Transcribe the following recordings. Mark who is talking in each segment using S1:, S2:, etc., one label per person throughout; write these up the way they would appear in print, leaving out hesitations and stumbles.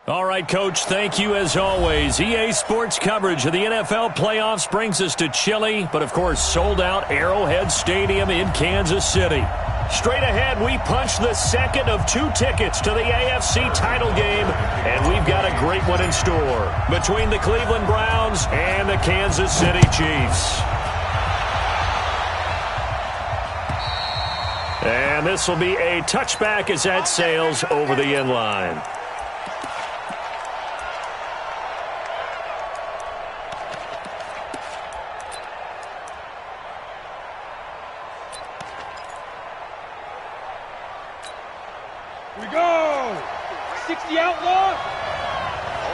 S1: All right, Coach, thank you as always. EA Sports coverage of the NFL playoffs brings us to chilly, but of course sold-out Arrowhead Stadium in Kansas City. Straight ahead, we punch the second of 2 tickets to the AFC title game, and we've got a great one in store between the Cleveland Browns and the Kansas City Chiefs. And this will be a touchback as that sails over the end line.
S2: Here we go! 60 outlaw!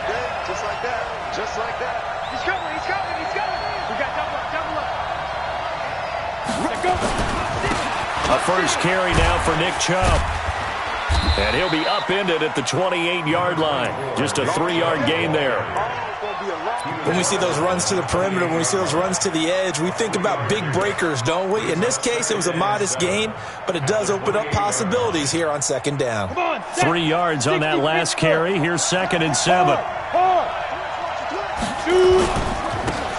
S3: Okay, just like that. Just like that.
S2: He's coming, he's coming, he's coming! We got double up, double up. Let go!
S1: A first carry now for Nick Chubb. And he'll be upended at the 28-yard line. Just a 3-yard gain there.
S4: When we see those runs to the perimeter, when we see those runs to the edge, we think about big breakers, don't we? In this case, it was a modest gain, but it does open up possibilities here on second down.
S1: 3 yards on that last carry. Here's 2nd and 7.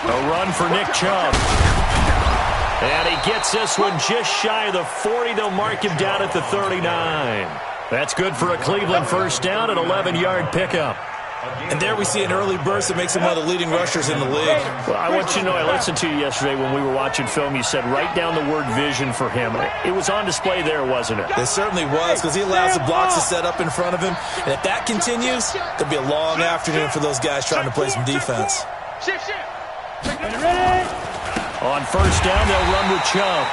S1: A run for Nick Chubb. And he gets this one just shy of the 40. They'll mark him down at the 39. That's good for a Cleveland first down, an 11-yard pickup.
S4: And there we see an early burst that makes him one of the leading rushers in the league.
S1: Well, I want you to know, I listened to you yesterday when we were watching film. You said write down the word vision for him. It was on display there, wasn't it?
S4: It certainly was, because he allows the blocks to set up in front of him. And if that continues, there'll be a long afternoon for those guys trying to play some defense.
S1: On first down, they'll run with Chubb.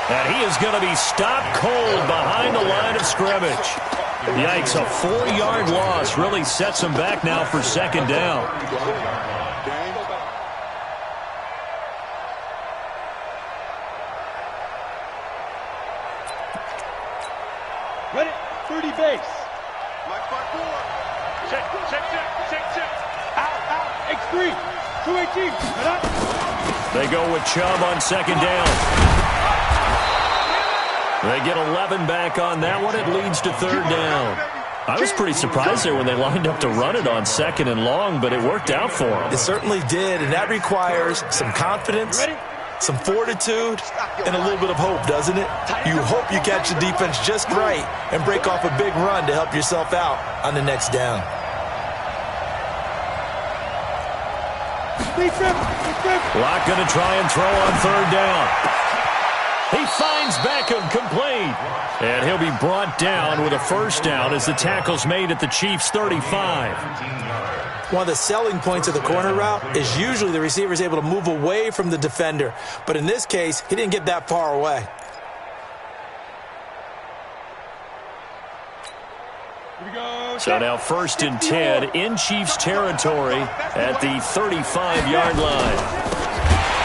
S1: And he is going to be stopped cold behind the line of scrimmage. Yikes, a 4-yard loss really sets him back now for second down.
S2: Ready, 30 base. Check. Out. X3, 218.
S1: They go with Chubb on second down. They get 11 back on that one. It leads to third down. I was pretty surprised there when they lined up to run it on 2nd and long, but it worked out for them.
S4: It certainly did, and that requires some confidence, some fortitude, and a little bit of hope, doesn't it? You hope you catch the defense just right and break off a big run to help yourself out on the next down.
S1: Locke going to try and throw on third down. He finds Beckham complete. And he'll be brought down with a first down as the tackle's made at the Chiefs' 35.
S4: One of the selling points of the corner route is usually the receiver is able to move away from the defender. But in this case, he didn't get that far away.
S1: So now 1st and 10 in Chiefs territory at the 35-yard line.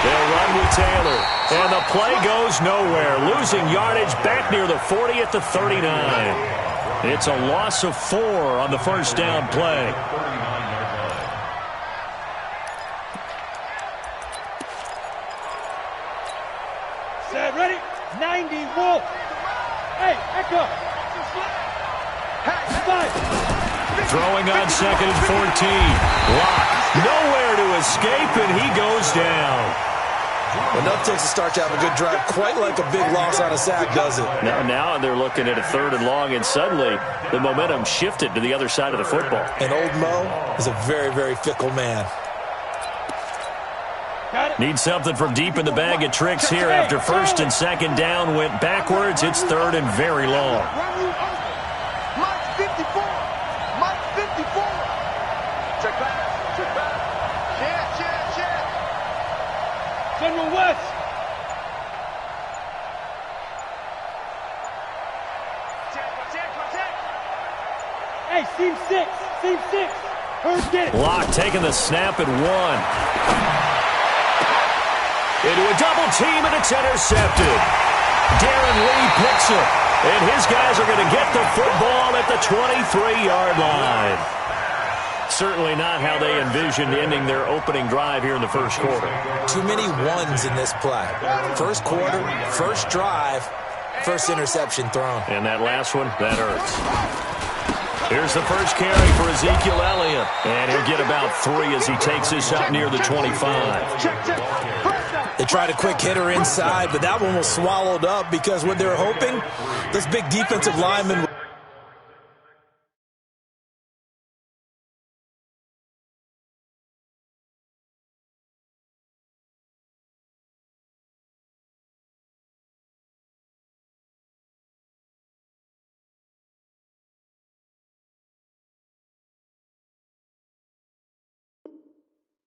S1: They'll run with Taylor. And the play goes nowhere. Losing yardage back near the 40 at the 39. It's a loss of 4 on the first down play.
S2: Set, ready, 90, Wolf. Hey, Echo.
S1: Throwing on 2nd and 14. Locke nowhere to escape, and he goes down.
S4: Enough takes to start to have a good drive, quite like a big loss on a sack, does it?
S1: Now they're looking at a 3rd and long, and suddenly the momentum shifted to the other side of the football.
S4: And old Mo is a very, very fickle man.
S1: Need something from deep in the bag of tricks here after 1st and 2nd down went backwards. It's 3rd and very long.
S2: General West. Hey, seam 6. Hurd, get it.
S1: Locke taking the snap at 1. Into a double team, and it's intercepted. Darren Lee picks it, and his guys are going to get the football at the 23-yard line. Certainly not how they envisioned ending their opening drive here in the first quarter.
S4: Too many ones in this play. First quarter, first drive, first interception thrown.
S1: And that last one, that hurts. Here's the first carry for Ezekiel Elliott. And he'll get about 3 as he takes this up near the 25.
S4: They tried a quick hitter inside, but that one was swallowed up because what they were hoping, this big defensive lineman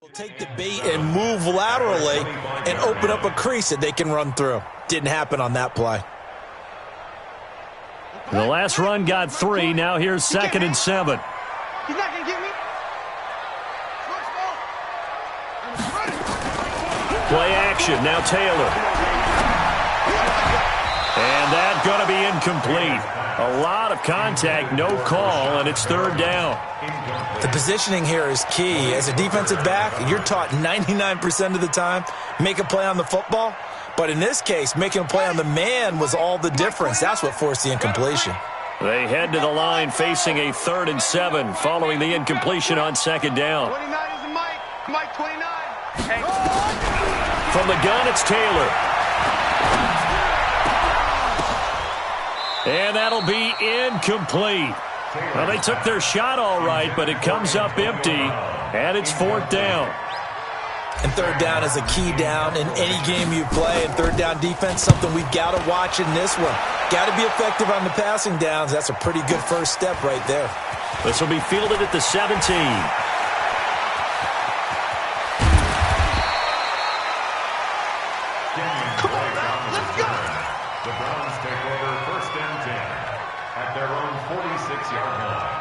S4: will take the bait and move laterally and open up a crease that they can run through. Didn't happen on that play.
S1: The last run got 3. Now here's 2nd and 7.
S2: He's not going to get me.
S1: Play action. Now Taylor. And that's going to be incomplete. A lot of contact, no call, and it's 3rd down.
S4: The positioning here is key. As a defensive back, you're taught 99% of the time, make a play on the football. But in this case, making a play on the man was all the difference. That's what forced the incompletion.
S1: They head to the line facing a 3rd and 7 following the incompletion on 2nd down.
S3: 29 is a Mike. Mike 29. Hey.
S1: From the gun, it's Taylor. And that'll be incomplete. Well, they took their shot all right, but it comes up empty, and it's 4th down.
S4: And 3rd down is a key down in any game you play. And 3rd down defense, something we've got to watch in this one. Got to be effective on the passing downs. That's a pretty good first step right there.
S1: This will be fielded at the 17.
S3: Come on, let's go.
S5: The Browns take over 1st and 10 at their own 46-yard line.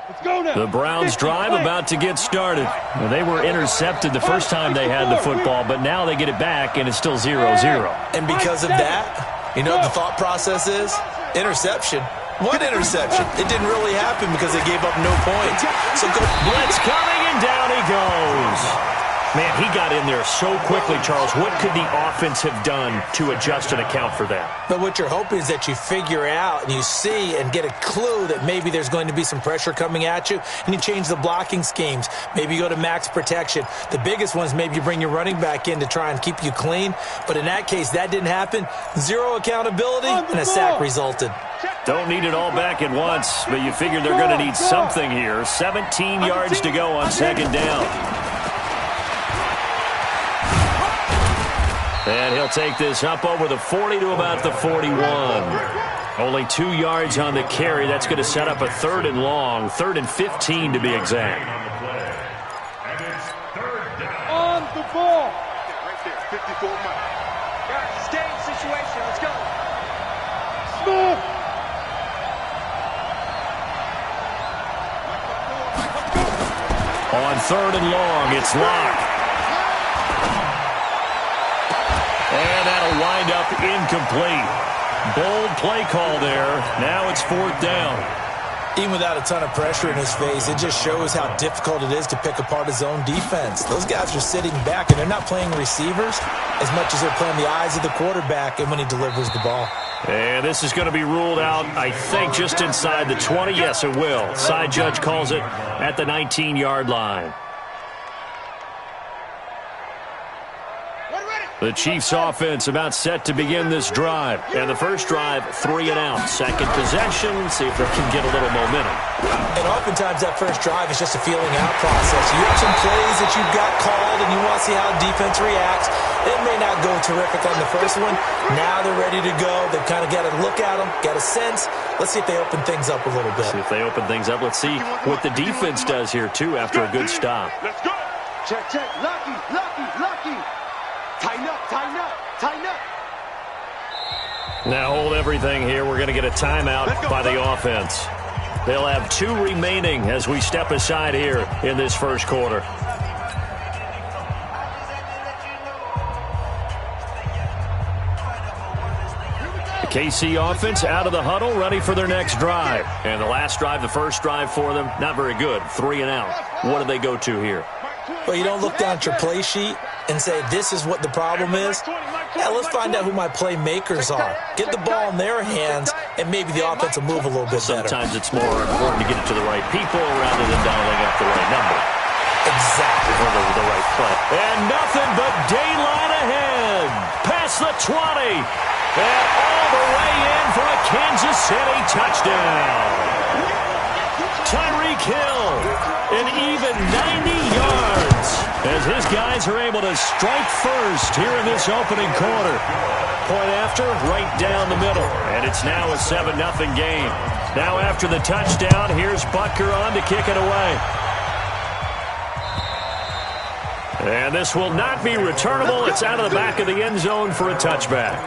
S2: Let's go now.
S1: The Browns drive about to get started. Well, they were intercepted the first time they had the football, but now they get it back, and it's still 0-0.
S4: And because of that, you know what the thought process is? Interception. What interception? It didn't really happen because they gave up no points. So go.
S1: Blitz coming, and down he goes. Man, he got in there so quickly, Charles. What could the offense have done to adjust and account for that?
S4: But what you're hoping is that you figure out and you see and get a clue that maybe there's going to be some pressure coming at you, and you change the blocking schemes. Maybe you go to max protection. The biggest one is maybe you bring your running back in to try and keep you clean. But in that case, that didn't happen. 0 accountability, and a sack resulted.
S1: Don't need it all back at once, but you figure they're going to need something here. 17 yards to go on 2nd down. And he'll take this up over the 40 to about the 41. Only 2 yards on the carry. That's going to set up a 3rd and long, 3rd and 15 to be exact.
S5: And it's 3rd down.
S2: On the ball.
S3: Right there, 54 Mike.
S2: Guys, stay in situation. Let's go. Smooth.
S1: On 3rd and long, it's Locke. And that'll wind up incomplete. Bold play call there. Now it's 4th down.
S4: Even without a ton of pressure in his face, it just shows how difficult it is to pick apart his own defense. Those guys are sitting back, and they're not playing receivers as much as they're playing the eyes of the quarterback and when he delivers the ball.
S1: And this is going to be ruled out, I think, just inside the 20. Yes, it will. Side judge calls it at the 19-yard line. The Chiefs offense about set to begin this drive. And the first drive, 3 and out. Second possession, see if they can get a little momentum.
S4: And oftentimes that first drive is just a feeling out process. You have some plays that you've got called and you want to see how defense reacts. It may not go terrific on the first one. Now they're ready to go. They've kind of got to look at them, got a sense. Let's see if they open things up a little bit.
S1: See if they open things up. Let's see what the defense does here, too, after a good stop.
S3: Let's go.
S2: Check, check. Lucky, lucky, lucky. Tighten up, tighten up, tighten up.
S1: Now hold everything here. We're going to get a timeout by the offense. They'll have 2 remaining as we step aside here in this first quarter. The KC offense out of the huddle, ready for their next drive. And the last drive, the first drive for them, not very good. 3 and out. What do they go to here?
S4: Well, you don't look down at your play sheet and say this is what the problem is? Yeah, let's find out who my playmakers are. Get the ball in their hands, and maybe the offense will move a little bit better.
S1: Sometimes it's more important to get it to the right people rather than dialing up the right number.
S4: Exactly.
S1: Or the right play. And nothing but daylight ahead. Past the 20. And all the way in for a Kansas City touchdown. Tyreek Hill, an even 90 yards as his guys are able to strike first here in this opening quarter. Point after, right down the middle. And it's now a 7-0 game. Now after the touchdown, here's Butker on to kick it away. And this will not be returnable. It's out of the back of the end zone for a touchback.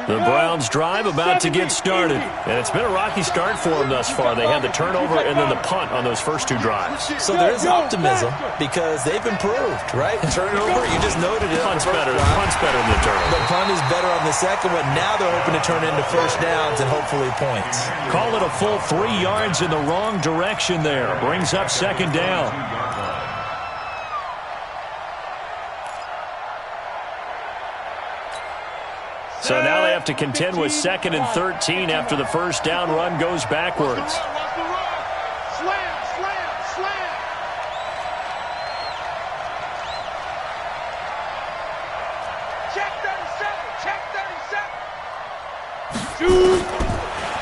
S1: The Browns drive about to get started. And it's been a rocky start for them thus far. They had the turnover and then the punt on those first two drives.
S4: So there is optimism because they've improved, right? Turnover, you just noted it.
S1: Punt's better than the turnover.
S4: The punt is better on the second one. Now they're hoping to turn into first downs and hopefully points.
S1: Call it a full 3 yards in the wrong direction there. Brings up second down. So now they have to contend with 2nd and 13 after the first down run goes backwards.
S2: Slam, slam, slam. Check 37, check 37.
S1: Shoot.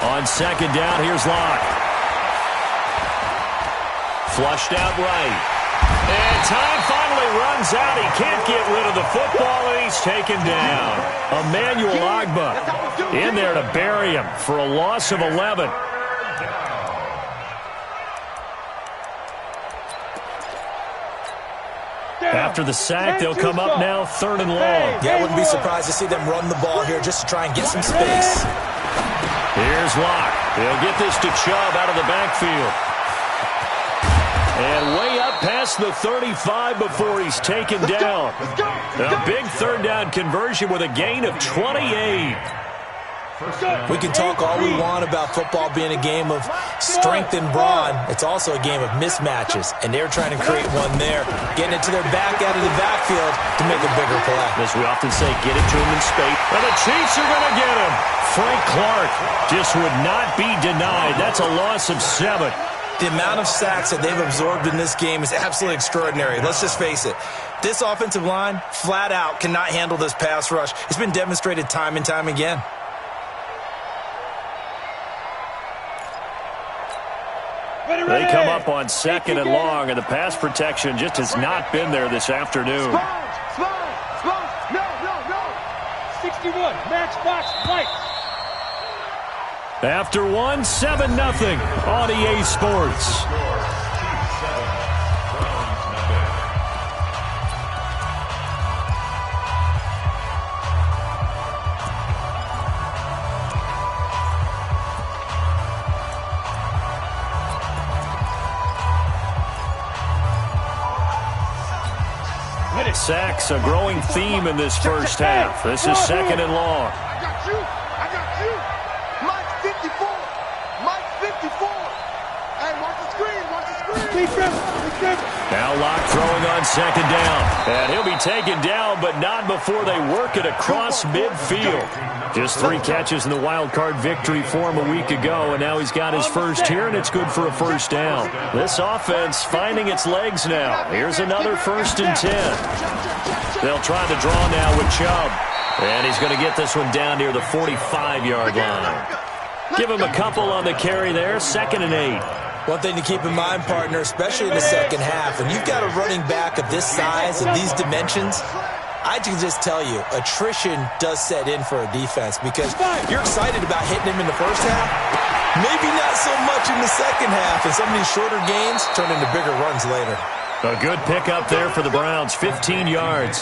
S1: On second down, here's Locke. Flushed out right. And time finally runs out. He can't get rid of the football, and he's taken down. Emmanuel Ogbah in there to bury him for a loss of 11. After the sack, they'll come up now 3rd and long.
S4: Yeah, I wouldn't be surprised to see them run the ball here just to try and get some space.
S1: Here's Locke. They'll get this to Chubb out of the backfield. And way up past the 35 before he's taken down. A big 3rd down conversion with a gain of 28.
S4: We can talk all we want about football being a game of strength and brawn. It's also a game of mismatches, and they're trying to create one there, getting it to their back out of the backfield to make a bigger play.
S1: As we often say, get it to him in space. And the Chiefs are going to get him. Frank Clark just would not be denied. That's a loss of 7.
S4: The amount of sacks that they've absorbed in this game is absolutely extraordinary. Let's just face it. This offensive line, flat out, cannot handle this pass rush. It's been demonstrated time and time again.
S1: They come up on 2nd and long, and the pass protection just has not been there this afternoon.
S2: No. 61, matchbox lights.
S1: After one, 7-0 on EA Sports. Sacks, a growing theme in this first half. This is 2nd and long.
S2: I got you. Mike 54. Mike 54. Hey, watch the screen.
S1: Now Locke throwing on 2nd down. And he'll be taken down, but not before they work it across midfield. Just 3 catches in the wild card victory for him a week ago, and now he's got his first here, and it's good for a first down. This offense finding its legs now. Here's another 1st and 10. They'll try the draw now with Chubb. And he's going to get this one down near the 45-yard line. Give him a couple on the carry there, 2nd and 8.
S4: One thing to keep in mind, partner, especially in the second half, when you've got a running back of this size and these dimensions, I can just tell you, attrition does set in for a defense because you're excited about hitting him in the first half. Maybe not so much in the second half, and some of these shorter gains turn into bigger runs later.
S1: A good pickup there for the Browns, 15 yards.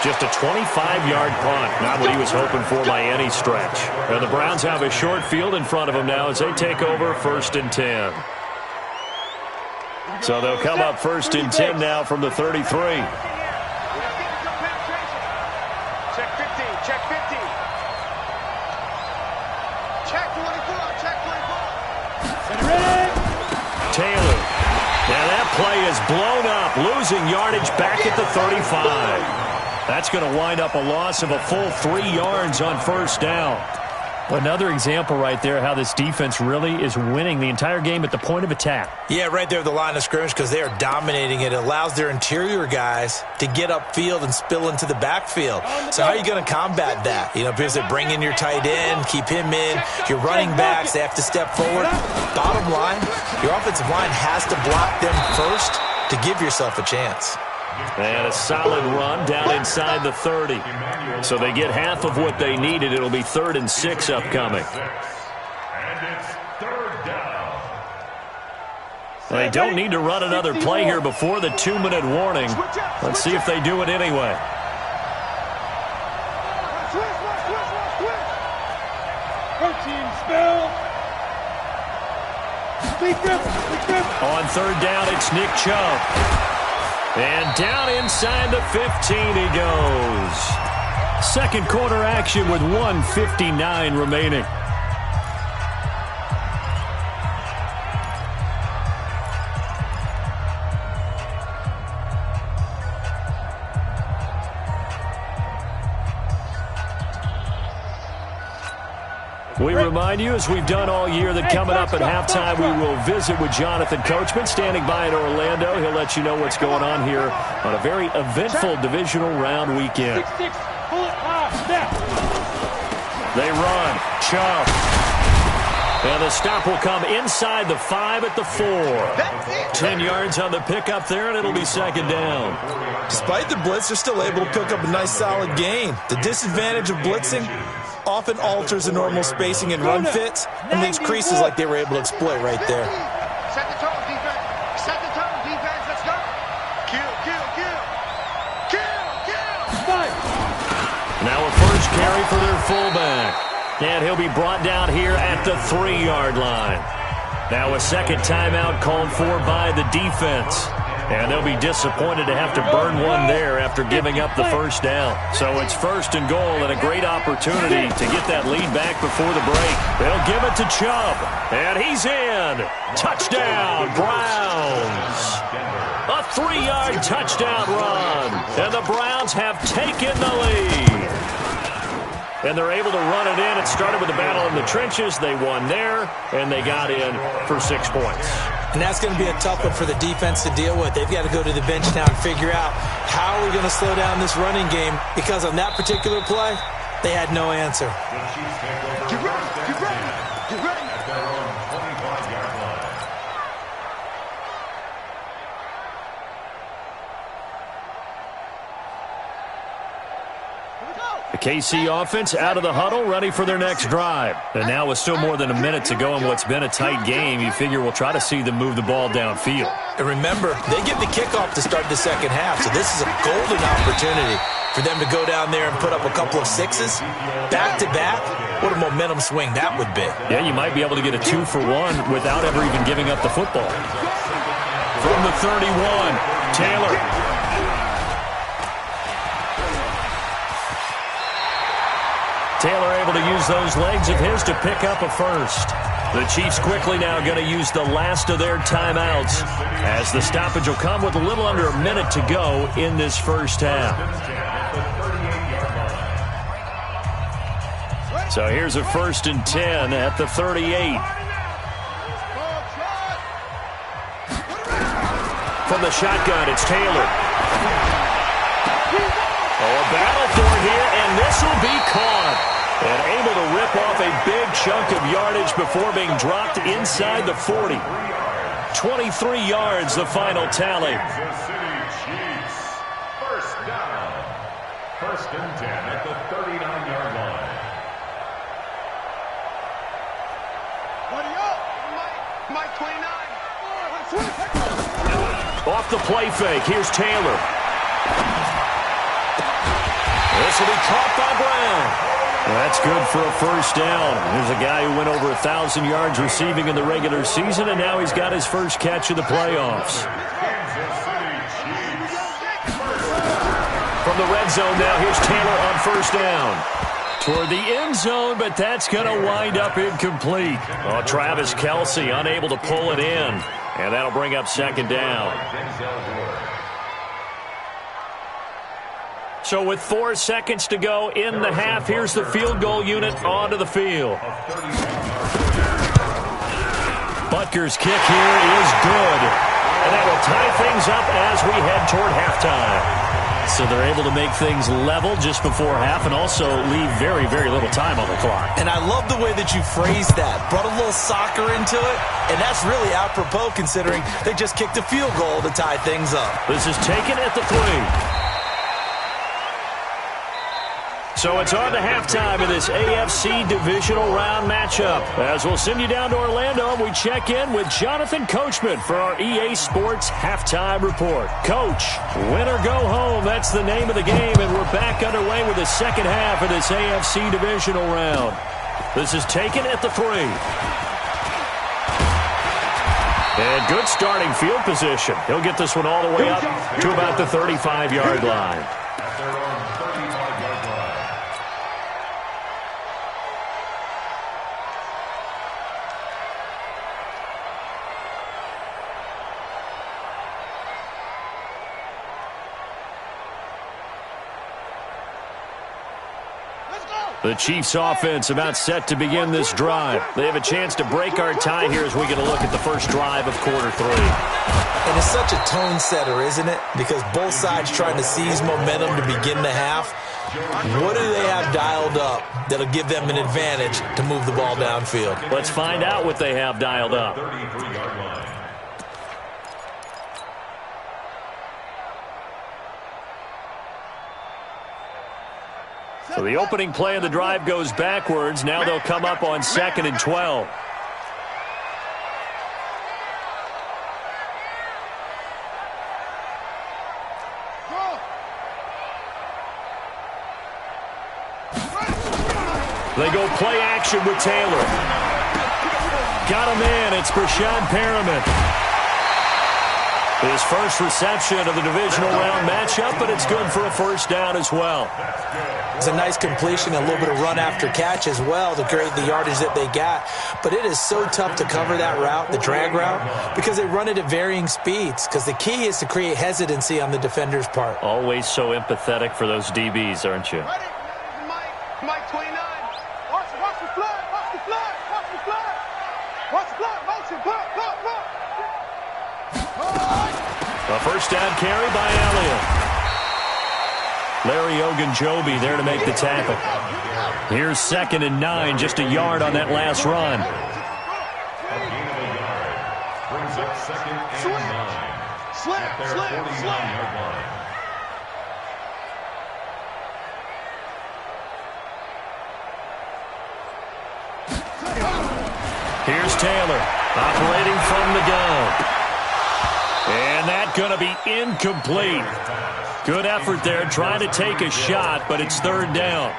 S1: Just a 25-yard punt. Not what he was hoping for by any stretch. And the Browns have a short field in front of them now as they take over 1st and 10. So they'll come up 1st and 10 now from the 33.
S2: Check 15, check 15. Check 24, check 24.
S1: Taylor. Now that play is blown up, losing yardage back at the 35. That's going to wind up a loss of a full 3 yards on 1st down. Another example right there how this defense really is winning the entire game at the point of attack.
S4: Yeah, right there at the line of scrimmage because they are dominating it. It allows their interior guys to get upfield and spill into the backfield. So how are you going to combat that? You know, because they bring in your tight end, keep him in. Your running backs, they have to step forward. Bottom line, your offensive line has to block them first to give yourself a chance.
S1: And a solid run down inside the 30. So they get half of what they needed. It'll be 3rd and 6 upcoming.
S5: And it's 3rd down.
S1: They don't need to run another play here before the 2-minute warning. Let's see if they do it anyway. On 3rd down, it's Nick Chubb. And down inside the 15 he goes. Second quarter action with 1:59 remaining. We remind you, as we've done all year, that coming up at halftime, we will visit with Jonathan Coachman, standing by in Orlando. He'll let you know what's going on here on a very eventful divisional round weekend. They run. Chubb. And the stop will come inside the 5 at the 4. 10 yards on the pickup there, and it'll be 2nd down.
S4: Despite the blitz, they're still able to pick up a nice, solid gain. The disadvantage of blitzing often alters the normal spacing and run fits and leaves creases like they were able to exploit right there.
S2: Set the tone, defense. Set the tone, defense. Let's go. Kill, kill, kill. Kill, kill.
S1: Now a first carry for their fullback. And he'll be brought down here at the 3-yard line. Now a second timeout called for by the defense. And they'll be disappointed to have to burn one there after giving up the 1st down. So it's 1st and goal and a great opportunity to get that lead back before the break. They'll give it to Chubb. And he's in. Touchdown, Browns. A 3-yard touchdown run. And the Browns have taken the lead. And they're able to run it in. It started with a battle in the trenches. They won there, and they got in for 6 points.
S4: And that's going to be a tough one for the defense to deal with. They've got to go to the bench now and figure out how are we going to slow down this running game, because on that particular play, they had no answer.
S2: Get ready, get ready, get ready.
S5: At their own 25-yard line.
S1: The KC offense out of the huddle, ready for their next drive. And now with still more than a minute to go in what's been a tight game, you figure we'll try to see them move the ball downfield.
S4: And remember, they get the kickoff to start the second half, so this is a golden opportunity for them to go down there and put up a couple of 6s back-to-back. What a momentum swing that would be.
S1: Yeah, you might be able to get a 2-for-1 without ever even giving up the football. From the 31, Taylor. Taylor able to use those legs of his to pick up a first. The Chiefs quickly now going to use the last of their timeouts as the stoppage will come with a little under a minute to go in this first half. So here's a 1st and 10 at the 38. From the shotgun, it's Taylor. Oh, a battle for it here, and this will be caught. And able to rip off a big chunk of yardage before being dropped inside the 40. 23 yards, the final tally.
S5: Kansas City Chiefs. 1st down. 1st and 10 at the 39-yard line.
S2: Mike 29.
S1: Off the play fake, here's Taylor. this will be caught by Brown. That's good for a first down. There's a guy who went over 1,000 yards receiving in the regular season, and now he's got his first catch of the playoffs. From the red zone now, here's Taylor on first down. Toward the end zone, but that's going to wind up incomplete. Oh, Travis Kelce unable to pull it in, and that'll bring up second down. So with 4 seconds to go in the half, here's the field goal unit onto the field. Butker's kick here is good. And that will tie things up as we head toward halftime. So they're able to make things level just before half and also leave very, very little time on the clock.
S4: And I love the way that you phrased that. Brought a little soccer into it, and that's really apropos considering they just kicked a field goal to tie things up.
S1: This is taken at the 3. So it's on to halftime in this AFC divisional round matchup. As we'll send you down to Orlando, and we check in with Jonathan Coachman for our EA Sports Halftime Report. Coach, win or go home, that's the name of the game, and we're back underway with the second half of this AFC divisional round. This is taken at the 3. And good starting field position. He'll get this one all the way up to about the 35-yard line. The Chiefs offense about set to begin this drive. They have a chance to break our tie here as we get a look at the first drive of quarter 3.
S4: And it's such a tone setter, isn't it? Because both sides trying to seize momentum to begin the half. What do they have dialed up that'll give them an advantage to move the ball downfield?
S1: Let's find out what they have dialed up. So the opening play of the drive goes backwards. Now they'll come up on 2nd and 12. They go play action with Taylor. Got him in. It's Brashad Perriman. His first reception of the divisional round matchup, but it's good for a first down as well.
S4: It's a nice completion, a little bit of run after catch as well to create the yardage that they got. But it is so tough to cover that route, the drag route, because they run it at varying speeds. Because the key is to create hesitancy on the defender's part.
S1: Always so empathetic for those DBs, aren't you?
S2: Ready? Mike 29. Watch the flag. Watch the flag. Watch the flag. Watch the flag. Motion. Block.
S1: A first down carry by Elliott. Larry Ogunjobi there to make the tackle. Here's 2nd and 9, just a yard on that last run.
S5: Brings up 2nd and 9. At their 49-yard line.
S1: Here's Taylor operating from the gun. And that's going to be incomplete. Good effort there, trying to take a shot, but it's 3rd down.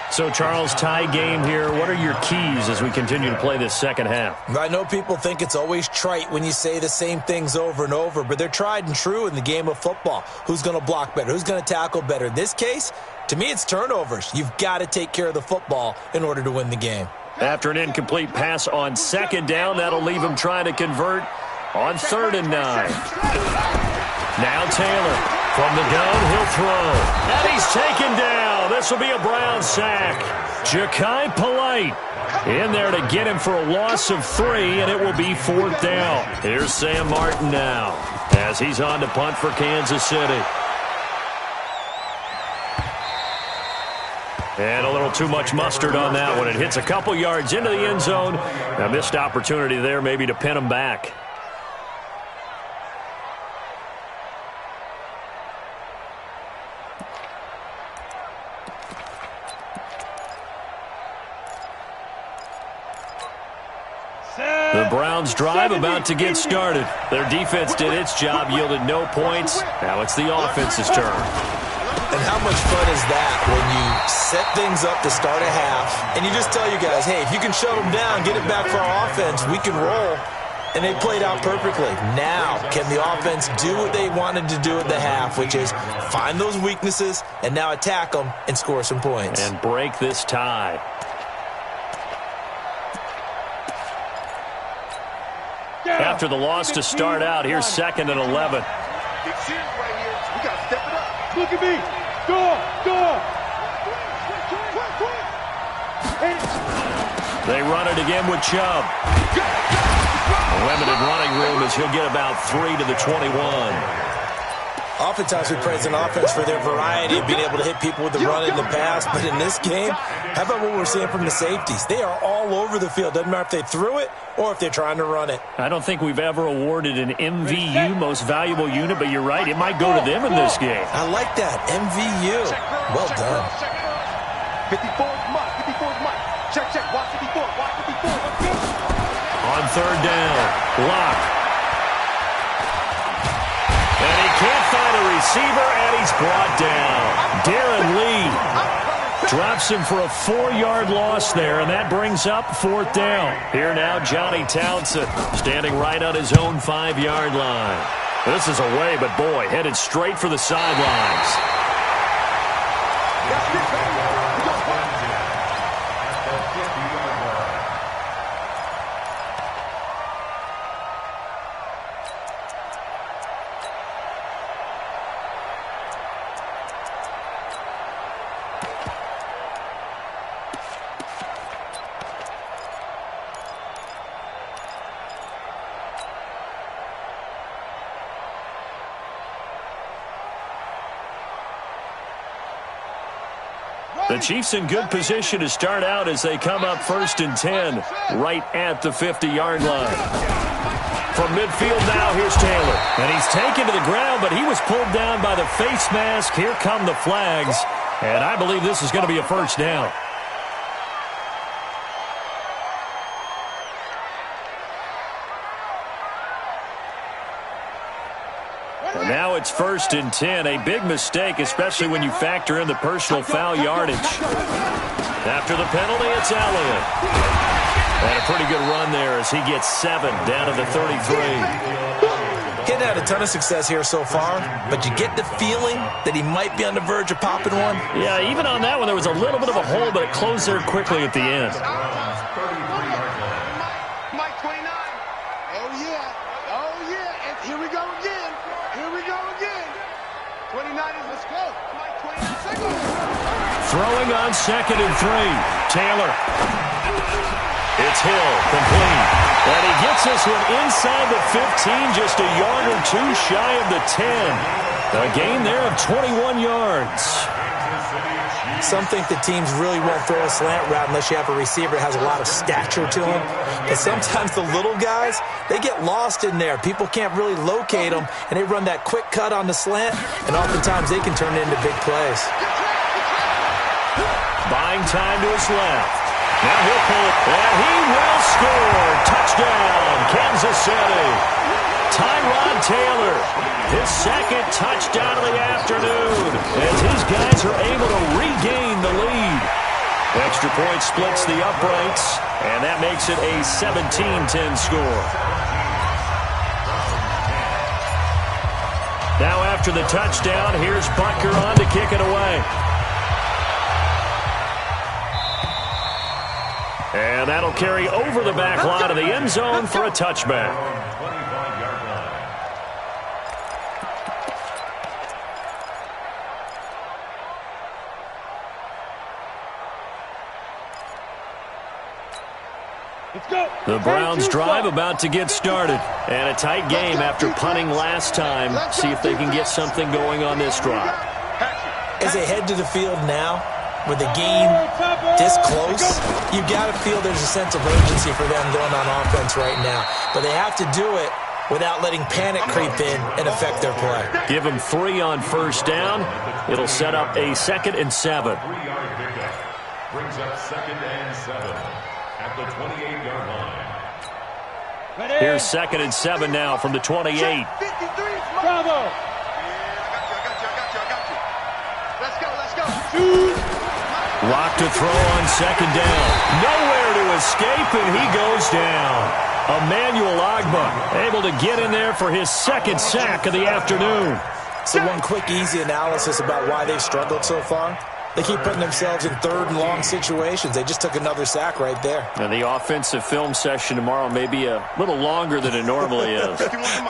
S1: So, Charles, tie game here. What are your keys as we continue to play this second half?
S4: I know people think it's always trite when you say the same things over and over, but they're tried and true in the game of football. Who's going to block better? Who's going to tackle better? In this case, to me, it's turnovers. You've got to take care of the football in order to win the game.
S1: After an incomplete pass on 2nd down, that'll leave him trying to convert on 3rd and 9. Now Taylor from the gun, he'll throw. And he's taken down. This will be a Brown sack. Ja'Kai Polite in there to get him for a loss of 3, and it will be 4th down. Here's Sam Martin now as he's on to punt for Kansas City. And a little too much mustard on that one. It hits a couple yards into the end zone. A missed opportunity there maybe to pin him back. The Browns drive about to get started. Their defense did its job, yielded no points. Now it's the offense's turn.
S4: And how much fun is that when you set things up to start a half, and you just tell you guys, hey, if you can shut them down, get it back for our offense, we can roll. And they played out perfectly. Now, can the offense do what they wanted to do at the half, which is find those weaknesses and now attack them and score some points.
S1: And break this tie. After the loss to start out, here's 2nd and 11.
S2: Big series right here. We got to step it up.
S6: Look at me. Go.
S1: They run it again with Chubb. Limited running room as he'll get about 3 to the 21.
S4: Oftentimes we praise an offense for their variety of being able to hit people with the run in the pass, but in this game, how about what we're seeing from the safeties? They are all over the field. Doesn't matter if they threw it or if they're trying to run it.
S1: I don't think we've ever awarded an MVU, most valuable unit, but you're right, it might go to them in this game.
S4: I like that, MVU. Well done.
S2: 54's Mike. 54's Mike. Check. Watch 54.
S1: On 3rd down, Lock. And he can't find a receiver, and he's brought down. Darren Lee drops him for a 4-yard loss there, and that brings up 4th down. Here now, Johnny Townsend standing right on his own 5-yard line. This is away, but boy, headed straight for the sidelines. The Chiefs in good position to start out as they come up 1st and 10 right at the 50-yard line. From midfield now, here's Taylor. And he's taken to the ground, but he was pulled down by the face mask. Here come the flags. And I believe this is going to be a 1st down. And now it's 1st and 10. A big mistake, especially when you factor in the personal foul yardage. After the penalty, it's Elliott. And a pretty good run there as he gets 7 down to the 33.
S4: He's had a ton of success here so far, but you get the feeling that he might be on the verge of popping one.
S1: Yeah, even on that one, there was a little bit of a hole, but it closed there quickly at the end.
S2: Mike 29. Oh, yeah. And here we go again. 29 is, let's go. Mike 29.
S1: Throwing on 2nd and 3. Taylor. It's Hill, complete. And he gets this one inside the 15, just a yard or 2 shy of the 10. A gain there of 21 yards.
S4: Some think the teams really won't throw a slant route unless you have a receiver that has a lot of stature to him. But sometimes the little guys, they get lost in there. People can't really locate them, and they run that quick cut on the slant, and oftentimes they can turn it into big plays.
S1: Buying time to his left. Now he'll pull it, and he will score. Touchdown, Kansas City. Tyrod Taylor, his 2nd touchdown of the afternoon, as his guys are able to regain the lead. Extra point splits the uprights, and that makes it a 17-10 score. Now after the touchdown, here's Butker on to kick it away. And that'll carry over the back line of the end zone for a touchback. The Browns drive about to get started. And a tight game after punting last time. See if they can get something going on this drive.
S4: As they head to the field now, with the game this close, you got to feel there's a sense of urgency for them going on offense right now. But they have to do it without letting panic creep in and affect their play.
S1: Give them 3 on 1st down. It'll set up a 2nd and 7.
S5: Brings up 2nd and 7 at the 28-yard line.
S1: Here's 2nd and 7 now from the 28.
S2: Bravo. I got you. Let's
S1: Lock to throw on second down. Nowhere to escape, and he goes down. Emmanuel Ogbah able to get in there for his second sack of the afternoon.
S4: So one quick, easy analysis about why they've struggled so far. They keep putting themselves in third and long situations. They just took another sack right there.
S1: And the offensive film session tomorrow may be a little longer than it normally is.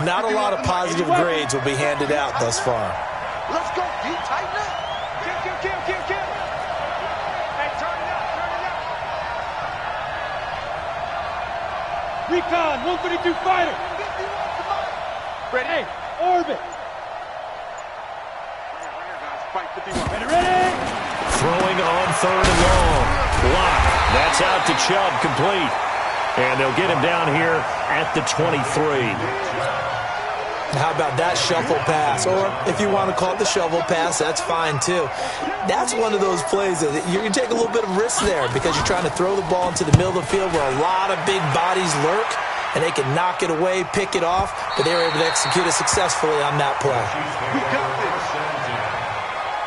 S4: Not a lot of positive grades will be handed out thus far.
S2: Let's go. You tighten up. Kill. Hey, turn it up.
S6: Recon, 132 fighter.
S2: Ready?
S6: Hey, orbit. Ready?
S1: Throwing on third and long. Block. That's out to Chubb, complete. And they'll get him down here at the 23.
S4: How about that shuffle pass? Or if you want to call it the shovel pass, that's fine too. That's one of those plays that you're going to take a little bit of risk there because you're trying to throw the ball into the middle of the field where a lot of big bodies lurk, and they can knock it away, pick it off, but they were able to execute it successfully on that play.
S2: We got this.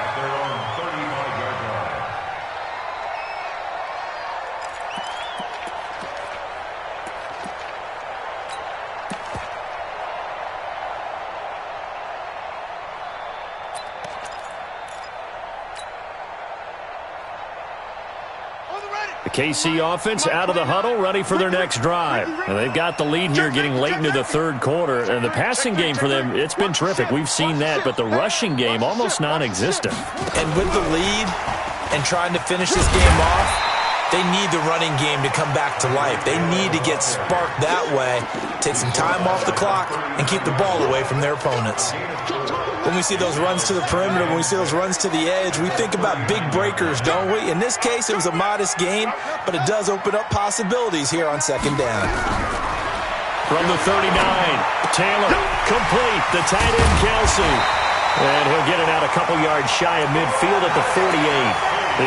S5: At their own 35-yard line.
S1: The KC offense out of the huddle, ready for their next drive. And they've got the lead here getting late into the third quarter. And the passing game for them, it's been terrific. We've seen that, but the rushing game almost non-existent.
S4: And with the lead and trying to finish this game off, they need the running game to come back to life. They need to get sparked that way, take some time off the clock, and keep the ball away from their opponents. When we see those runs to the perimeter, when we see those runs to the edge, we think about big breakers, don't we? In this case, it was a modest gain, but it does open up possibilities here on second down.
S1: From the 39, Taylor, complete, the tight end Kelsey. And he'll get it out a couple yards shy of midfield at the 48.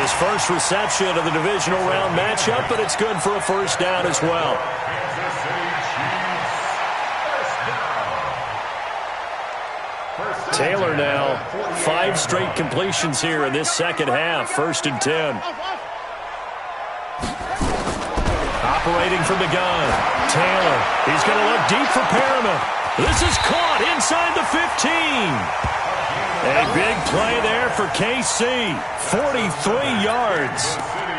S1: His first reception of the divisional round matchup, but it's good for a first down as well. Taylor now, 5 straight completions here in this second half, 1st and 10. Operating from the gun, Taylor, he's going to look deep for Perriman. This is caught inside the 15. A big play there for KC, 43 yards.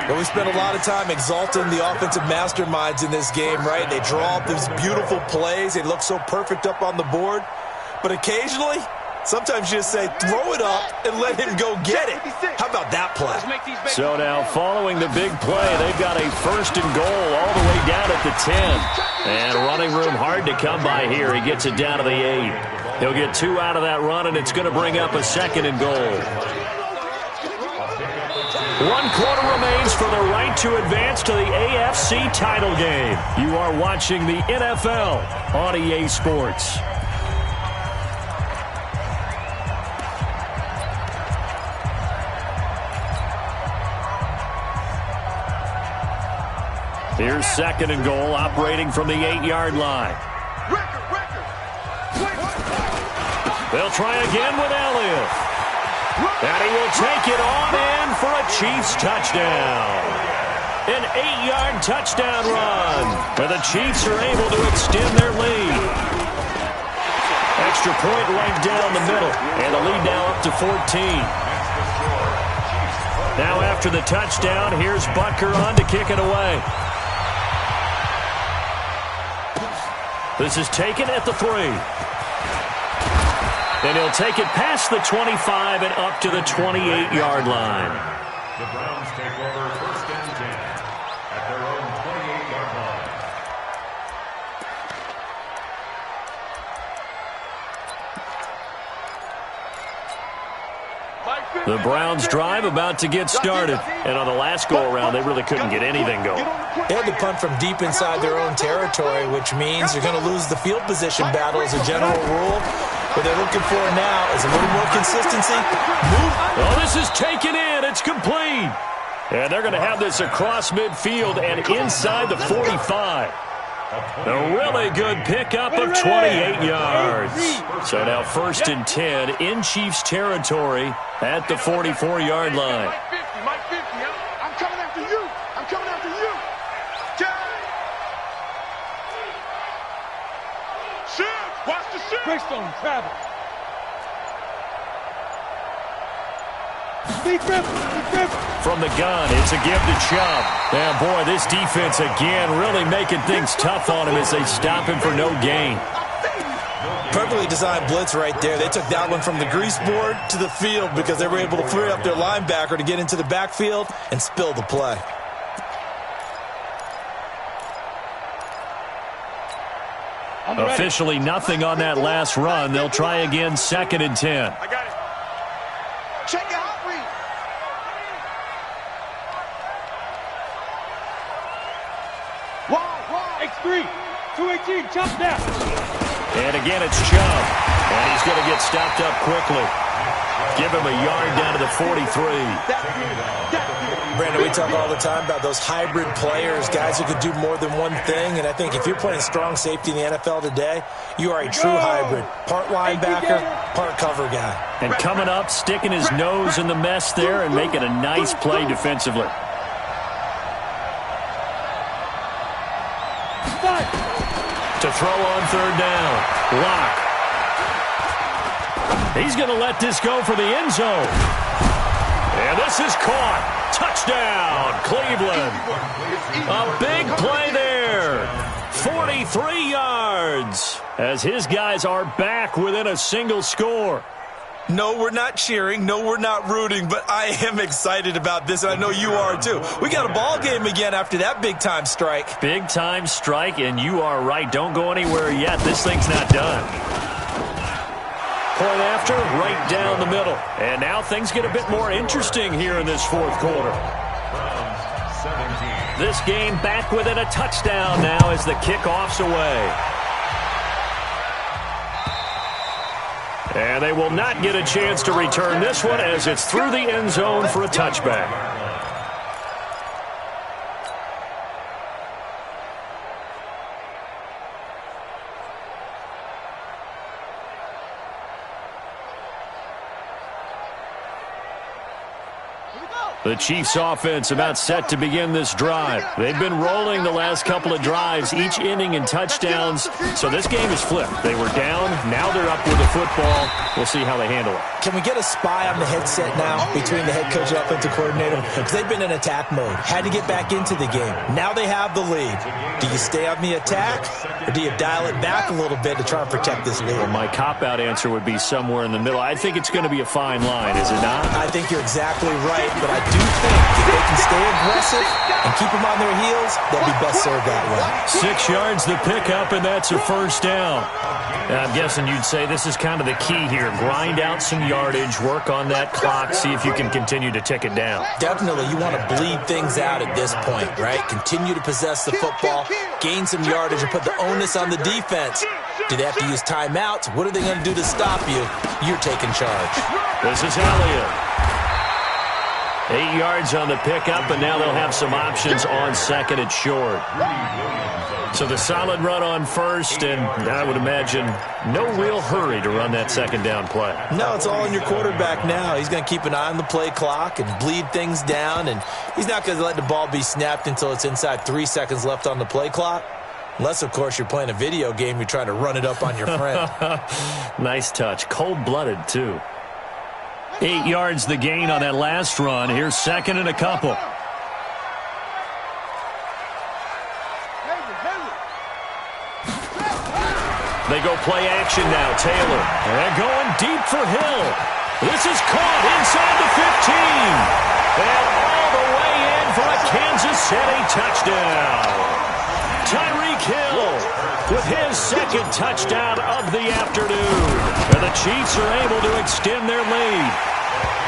S4: But we spent a lot of time exalting the offensive masterminds in this game, right? They draw up these beautiful plays. They look so perfect up on the board. But occasionally, sometimes you just say, throw it up and let him go get it. How about that play?
S1: So now, following the big play, they've got a 1st and goal all the way down at the 10. And running room hard to come by here. He gets it down to the 8. He'll get 2 out of that run, and it's going to bring up a 2nd and goal. 1 quarter remains for the right to advance to the AFC title game. You are watching the NFL on EA Sports. Here's 2nd and goal, operating from the 8-yard line. They'll try again with Elliott. And he will take it on in for a Chiefs touchdown. An 8-yard touchdown run. And the Chiefs are able to extend their lead. Extra point right down the middle. And the lead now up to 14. Now after the touchdown, here's Butker on to kick it away. This is taken at the 3. And he'll take it past the 25 and up to the 28-yard line.
S5: The Browns take over 1st and 10 at their own 28-yard line.
S1: The Browns drive about to get started. And on the last go-around, they really couldn't get anything going.
S4: They had to punt from deep inside their own territory, which means you're going to lose the field position battle as a general rule. What they're looking for now is a little more consistency.
S1: Oh, this is taken in. It's complete. And they're going to have this across midfield and inside the 45. A really good pickup of 28 yards. So now 1st and 10 in Chiefs territory at the 44-yard line.
S2: Shoot! Watch the shoot!
S6: Greystone, travel. Be careful.
S1: From the gun, it's a give to Chubb. And boy, this defense again really making things tough on him as they stop him for no gain.
S4: Perfectly designed blitz right there. They took that one from the grease board to the field because they were able to free up their linebacker to get into the backfield and spill the play.
S1: Officially nothing on that last run. They'll try again, 2nd and 10.
S2: I got it. Check your hot read.
S6: Wow. X3. 218. Chop down.
S1: And again, it's Chubb. And he's going to get stopped up quickly. Give him a yard down to the 43.
S4: Brandon, we talk all the time about those hybrid players, guys who could do more than one thing. And I think if you're playing strong safety in the NFL today, you are a true hybrid. Part linebacker, part cover guy.
S1: And coming up, sticking his nose in the mess there and making a nice play defensively. To throw on 3rd down. Lock. He's going to let this go for the end zone. And this is caught. Touchdown, Cleveland. A big play there. 43 yards as his guys are back within a single score.
S4: No, we're not cheering. No, we're not rooting. But I am excited about this, and I know you are too. We got a ball game again after that big-time strike.
S1: Big-time strike, and you are right. Don't go anywhere yet. This thing's not done. Point after, right down the middle. And now things get a bit more interesting here in this 4th quarter. This game back within a touchdown now as the kickoff's away. And they will not get a chance to return this one as it's through the end zone for a touchback. The Chiefs offense about set to begin this drive. They've been rolling the last couple of drives, each ending in touchdowns. So this game is flipped. They were down. Now they're up with the football. We'll see how they handle it.
S4: Can we get a spy on the headset now between the head coach and offensive coordinator? Because they've been in attack mode. Had to get back into the game. Now they have the lead. Do you stay on the attack, or do you dial it back a little bit to try and protect this lead?
S1: Well, my cop-out answer would be somewhere in the middle. I think it's going to be a fine line, is it not?
S4: I think you're exactly right, but I do think if they can stay aggressive and keep them on their heels, they'll be best served that way.
S1: 6 yards the pickup, and that's a 1st down. I'm guessing you'd say this is kind of the key here. Grind out some yardage, work on that clock, see if you can continue to tick it down.
S4: Definitely, you want to bleed things out at this point, right? Continue to possess the football, gain some yardage, and put the onus on the defense. Do they have to use timeouts? What are they going to do to stop you? You're taking charge.
S1: This is Elliott. 8 yards on the pickup, and now they'll have some options on 2nd and short. So the solid run on 1st, and I would imagine no real hurry to run that 2nd down play.
S4: No, it's all on your quarterback now. He's going to keep an eye on the play clock and bleed things down, and he's not going to let the ball be snapped until it's inside 3 seconds left on the play clock. Unless, of course, you're playing a video game, you're trying to run it up on your friend.
S1: Nice touch. Cold-blooded, too. 8 yards the gain on that last run. Here's 2nd and a couple. They go play action now. Taylor. And going deep for Hill. This is caught inside the 15. And all the way in for a Kansas City touchdown. Tyreek Hill with his 2nd touchdown of the afternoon. And the Chiefs are able to extend their lead.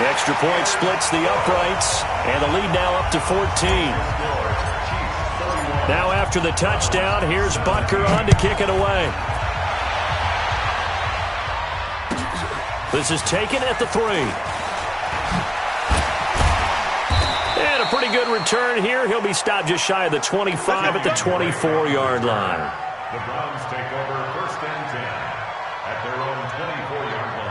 S1: The extra point splits the uprights, and the lead now up to 14. Now after the touchdown, here's Butker on to kick it away. This is taken at the 3. And a pretty good return here. He'll be stopped just shy of the 25 at the 24-yard line.
S5: The Browns take over 1st and 10 at their own 24-yard line.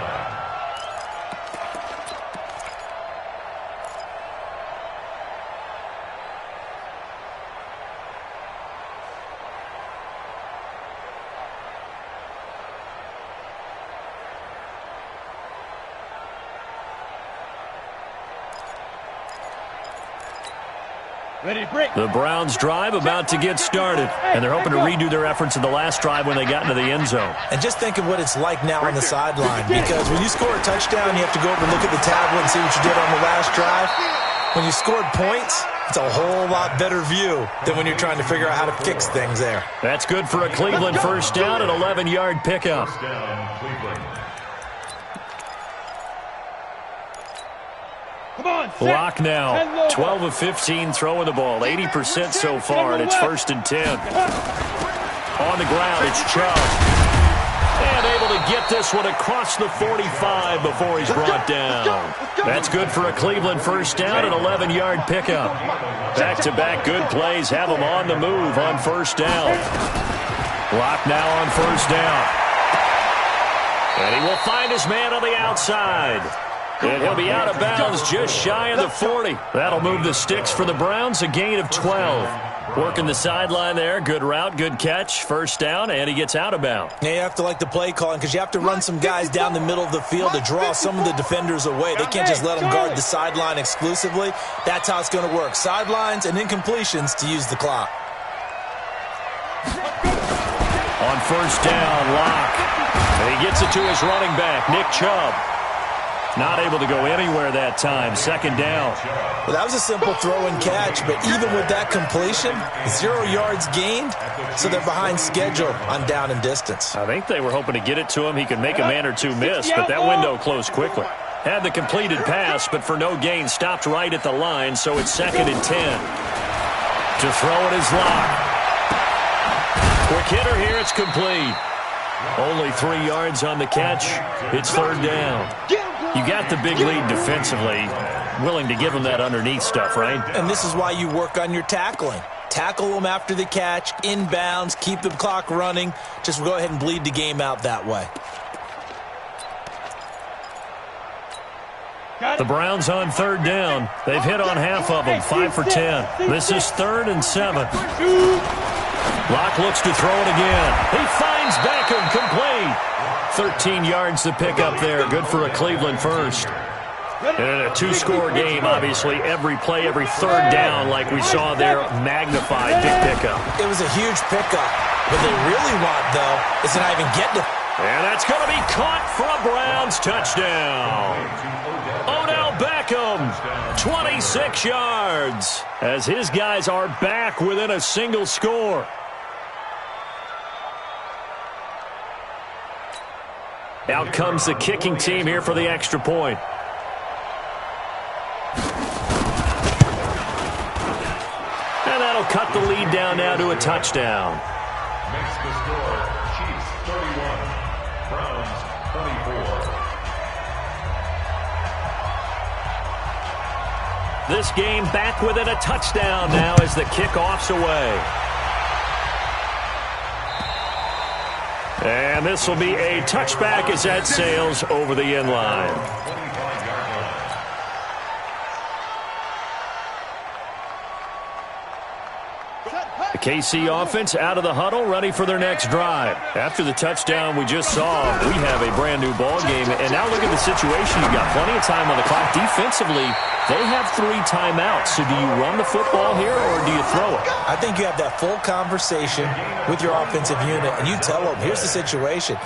S1: The Browns drive about to get started, and they're hoping to redo their efforts in the last drive when they got into the end zone.
S4: And just think of what it's like now on the sideline, because when you score a touchdown, you have to go over and look at the tablet and see what you did on the last drive. When you scored points, it's a whole lot better view than when you're trying to figure out how to fix things there.
S1: That's good for a Cleveland first down, an 11-yard pickup.
S5: First down, Cleveland.
S1: Block now. 12 of 15 throwing the ball. 80% so far, and it's 1st and 10. On the ground, it's Chubb. And able to get this one across the 45 before he's brought down. That's good for a Cleveland first down, an 11-yard pickup. Back-to-back good plays have him on the move on first down. Block now on first down. And he will find his man on the outside. And he'll be out of bounds just shy of the 40. That'll move the sticks for the Browns, a gain of 12. Working the sideline there. Good route, good catch. First down, and he gets out of bounds.
S4: Yeah, you have to like the play calling because you have to run some guys down the middle of the field to draw some of the defenders away. They can't just let them guard the sideline exclusively. That's how it's going to work. Sidelines and incompletions to use the clock.
S1: On first down, Locke. And he gets it to his running back, Nick Chubb. Not able to go anywhere that time. Second down.
S4: Well, that was a simple throw and catch, but even with that completion, 0 yards gained, so they're behind schedule on down and distance.
S1: I think they were hoping to get it to him. He could make a man or two miss, but that window closed quickly. Had the completed pass, but for no gain, stopped right at the line, so it's 2nd and 10. To throw it is Locke. Quick hitter here, it's complete. Only 3 yards on the catch. It's 3rd down. You got the big lead defensively. Willing to give them that underneath stuff, right?
S4: And this is why you work on your tackling. Tackle them after the catch, inbounds, keep the clock running. Just go ahead and bleed the game out that way.
S1: The Browns on 3rd down. They've hit on half of them, 5 for 10. This is 3rd and 7. Locke looks to throw it again. He finds Beckham, complete. 13 yards to pick up there. Good for a Cleveland first. And in a 2-score game, obviously, every play, every 3rd down, like we saw there, magnified. Big pickup.
S4: It was a huge pickup. What they really want, though, is to not even get to...
S1: And that's going to be caught for a Browns touchdown. Odell Beckham, 26 yards, as his guys are back within a single score. Out comes the kicking team here for the extra point. And that'll cut the lead down now to a touchdown.
S5: Makes the score Chiefs 31, Browns 24.
S1: This game back within a touchdown now as the kickoff's away. And this will be a touchback as that sails over the end line. The KC offense out of the huddle, ready for their next drive. After the touchdown we just saw, we have a brand new ball game. And now look at the situation. You've got plenty of time on the clock. Defensively, they have 3 timeouts. So do you run the football here or do you throw it?
S4: I think you have that full conversation with your offensive unit, and you tell them, here's the situation.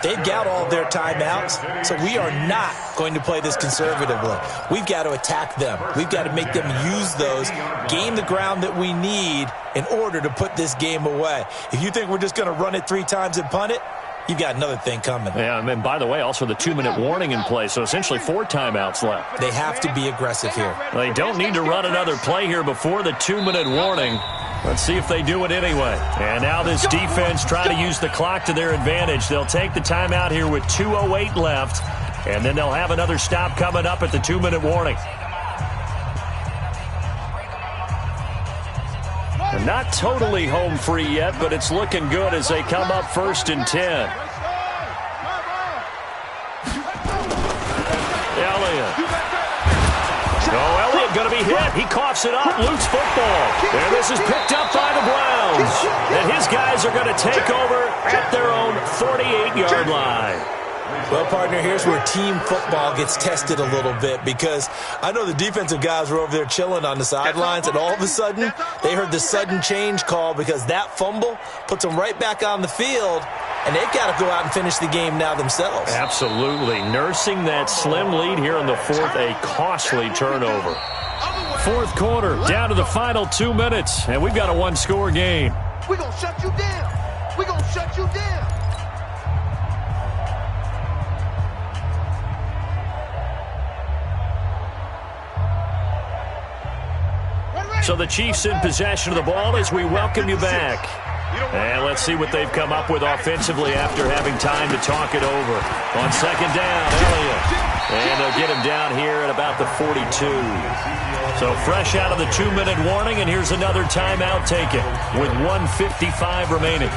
S4: They've got all their timeouts, so we are not going to play this conservatively. We've got to attack them. We've got to make them use those, gain the ground that we need in order to put this game away. If you think we're just going to run it 3 times and punt it, you've got another thing coming.
S1: Yeah, and by the way, also the 2-minute warning in play, so essentially 4 timeouts left.
S4: They have to be aggressive here.
S1: They don't need to run another play here before the 2-minute warning. Let's see if they do it anyway. And now this defense trying to use the clock to their advantage. They'll take the timeout here with 2:08 left, and then they'll have another stop coming up at the 2-minute warning. And not totally home free yet, but it's looking good as they come up 1st and 10. Elliott. Elliott going to be hit. He coughs it up. Loose football. And this is picked up by the Browns. And his guys are going to take over at their own 48-yard line.
S4: Well, partner, here's where team football gets tested a little bit, because I know the defensive guys were over there chilling on the sidelines, and all of a sudden, they heard the sudden change call because that fumble puts them right back on the field, and they've got to go out and finish the game now themselves.
S1: Absolutely. Nursing that slim lead here in the fourth, a costly turnover. Fourth quarter, down to the final 2 minutes, and we've got a one-score game.
S2: We're going to shut you down. We're going to shut you down.
S1: So the Chiefs in possession of the ball as we welcome you back. And let's see what they've come up with offensively after having time to talk it over. On second down, Elliott. And they'll get him down here at about the 42. So fresh out of the 2-minute warning, and here's another timeout taken with 1:55 remaining.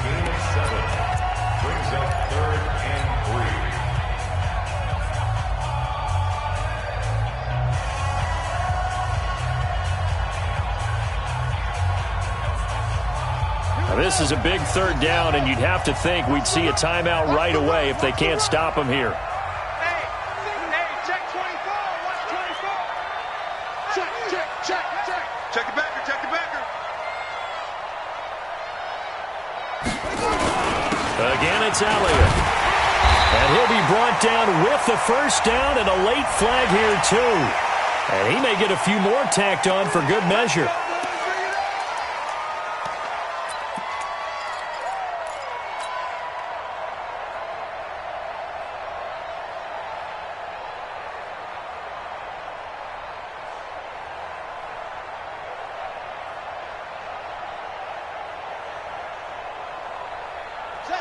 S1: Now, this is a big third down, and you'd have to think we'd see a timeout right away if they can't stop him here.
S2: Hey, check 24. Watch 24. Check. Check it backer, check it backer.
S1: Again, it's Elliott. And he'll be brought down with the first down and a late flag here, too. And he may get a few more tacked on for good measure.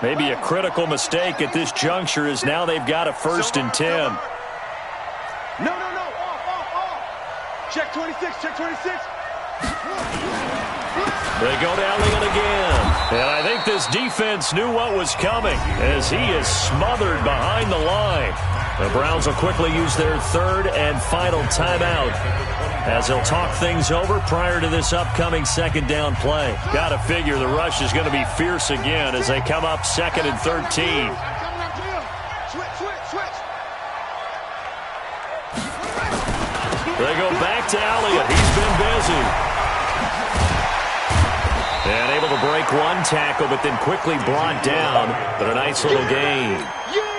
S1: Maybe a critical mistake at this juncture is now they've got a 1st and 10.
S6: No. Off. Check 26.
S1: They go to Elliott again. And I think this defense knew what was coming as he is smothered behind the line. The Browns will quickly use their 3rd and final timeout as they'll talk things over prior to this upcoming 2nd down play. Got to figure the rush is going to be fierce again as they come up 2nd and 13.
S2: Switch.
S1: They go back to Elliott. He's been busy. And able to break one tackle, but then quickly brought down. But a nice little gain.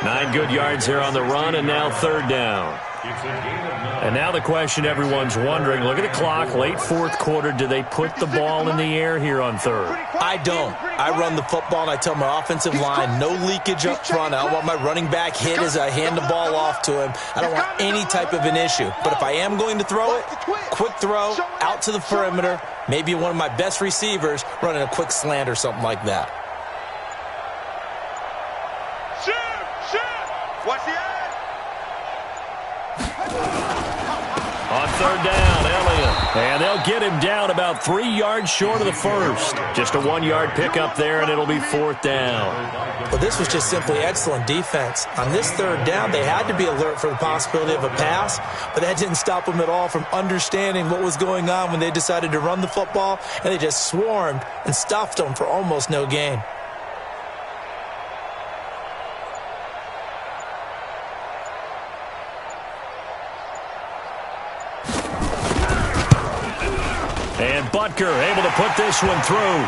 S1: 9 good yards there on the run, and now 3rd down. And now the question everyone's wondering, look at the clock, late 4th quarter, do they put the ball in the air here on 3rd?
S4: I don't. I run the football, and I tell my offensive line, no leakage up front. I don't want my running back hit as I hand the ball off to him. I don't want any type of an issue. But if I am going to throw it, quick throw, out to the perimeter, maybe one of my best receivers running a quick slant or something like that.
S2: Shoot! Watch the eye!
S1: On 3rd down, Elliott. And they'll get him down about 3 yards short of the 1st. Just a 1-yard pickup there, and it'll be 4th down.
S4: Well, this was just simply excellent defense. On this 3rd down, they had to be alert for the possibility of a pass, but that didn't stop them at all from understanding what was going on when they decided to run the football, and they just swarmed and stuffed them for almost no gain.
S1: And Butker able to put this one through.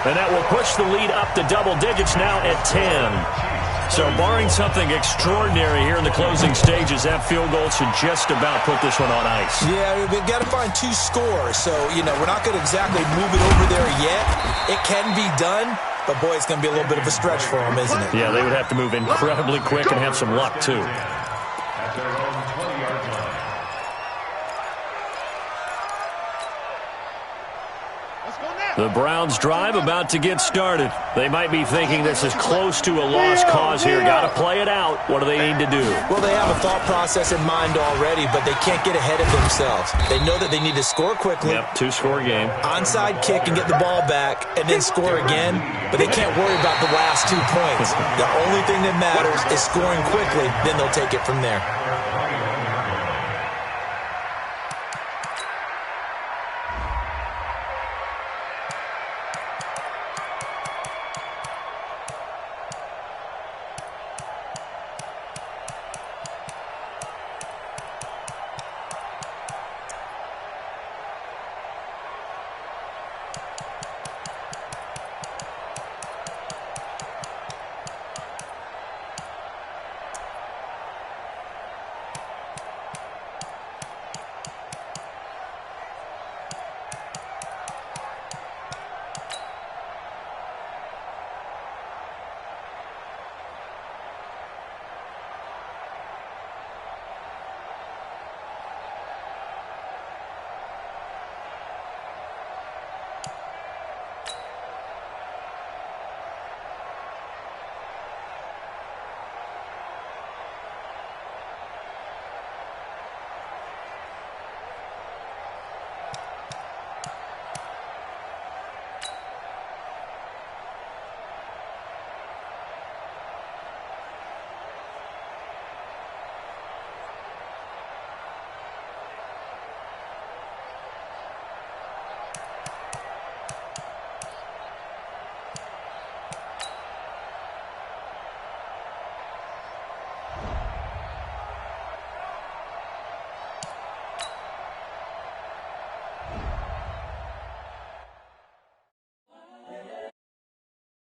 S1: And that will push the lead up to double digits now at 10. So barring something extraordinary here in the closing stages, that field goal should just about put this one on ice.
S4: Yeah, we've got to find 2 scores. So, we're not going to exactly move it over there yet. It can be done, but boy, it's going to be a little bit of a stretch for them, isn't it?
S1: Yeah, they would have to move incredibly quick and have some luck, too.
S5: At their own 20-yard line.
S1: The Browns drive about to get started. They might be thinking this is close to a lost cause here. Got to play it out. What do they need to do?
S4: Well, they have a thought process in mind already, but they can't get ahead of themselves. They know that they need to score quickly.
S1: Yep, 2-score game.
S4: Onside kick and get the ball back and then score again, but they can't worry about the last 2 points. The only thing that matters is scoring quickly, then they'll take it from there.